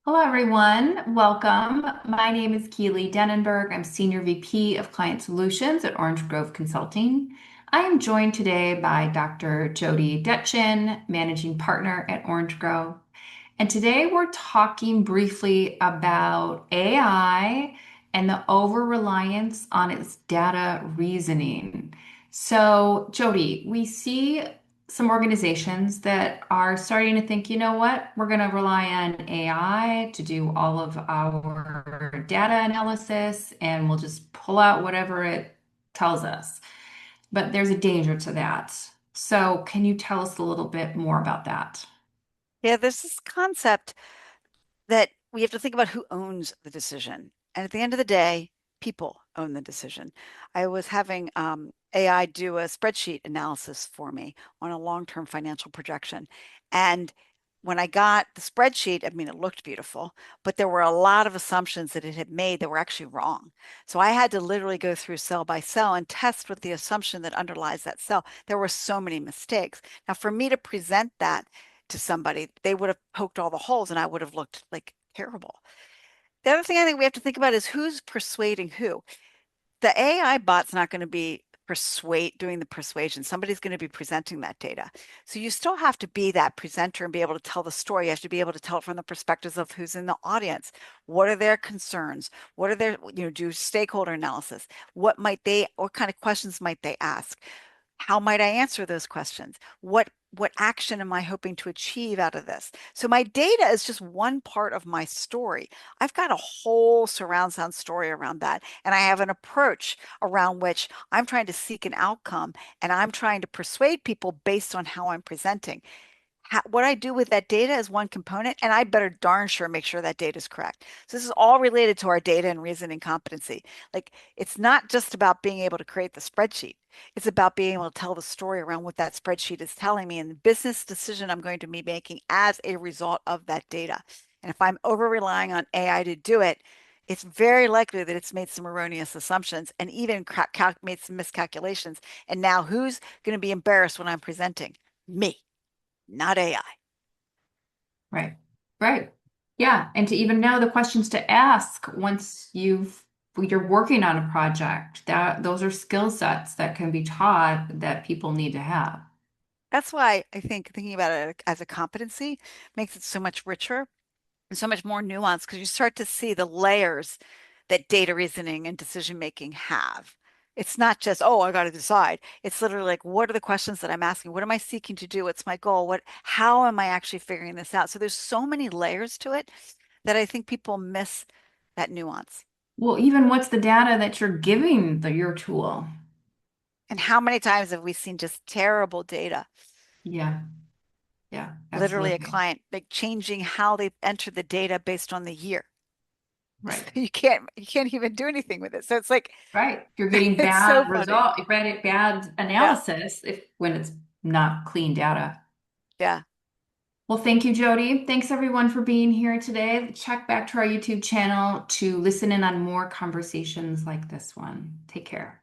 Hello, everyone. Welcome. My name is Keely Denenberg. I'm Senior VP of Client Solutions at Orange Grove Consulting. I am joined today by Dr. Jodi Detjen, Managing Partner at Orange Grove. And today we're talking briefly about AI and the over-reliance on its data reasoning. So, Jodi, we see some organizations that are starting to think, you know what, we're going to rely on AI to do all of our data analysis and we'll just pull out whatever it tells us. But there's a danger to that. So, can you tell us a little bit more about that? Yeah, there's this concept that we have to think about who owns the decision. And at the end of the day, people own the decision. I was having AI do a spreadsheet analysis for me on a long-term financial projection. And when I got the spreadsheet, I mean, it looked beautiful, but there were a lot of assumptions that it had made that were actually wrong. So I had to literally go through cell by cell and test with the assumption that underlies that cell. There were so many mistakes. Now, for me to present that to somebody, they would have poked all the holes and I would have looked like terrible. The other thing I think we have to think about is who's persuading who. The AI bot's not going to be doing the persuasion. Somebody's going to be presenting that data. So you still have to be that presenter and be able to tell the story. You have to be able to tell it from the perspectives of who's in the audience. What are their concerns? What are their, do stakeholder analysis? What kind of questions might they ask? How might I answer those questions? What action am I hoping to achieve out of this? So my data is just one part of my story. I've got a whole surround sound story around that. And I have an approach around which I'm trying to seek an outcome and I'm trying to persuade people based on how I'm presenting. What I do with that data is one component, and I better darn sure make sure that data is correct. So this is all related to our data and reasoning competency. Like it's not just about being able to create the spreadsheet. It's about being able to tell the story around what that spreadsheet is telling me and the business decision I'm going to be making as a result of that data. And if I'm over relying on AI to do it, it's very likely that it's made some erroneous assumptions and even made some miscalculations. And now who's going to be embarrassed when I'm presenting? Me, not AI. Right. Right. Yeah. And to even know the questions to ask once you're working on a project, that those are skill sets that can be taught that people need to have. That's why I think thinking about it as a competency makes it so much richer and so much more nuanced because you start to see the layers that data reasoning and decision making have. It's not just, oh, I got to decide. It's literally like, what are the questions that I'm asking? What am I seeking to do? What's my goal? How am I actually figuring this out? So there's so many layers to it that I think people miss that nuance. Well, even what's the data that you're giving your tool? And how many times have we seen just terrible data? Yeah. Yeah. Literally a Absolutely. client like changing how they enter the data based on the year. Right. You can't even do anything with it. So it's like Right. You're getting it's so bad funny. result, bad Yeah. analysis if when it's not clean data. Yeah. Well, thank you, Jody. Thanks everyone for being here today. Check back to our YouTube channel to listen in on more conversations like this one. Take care.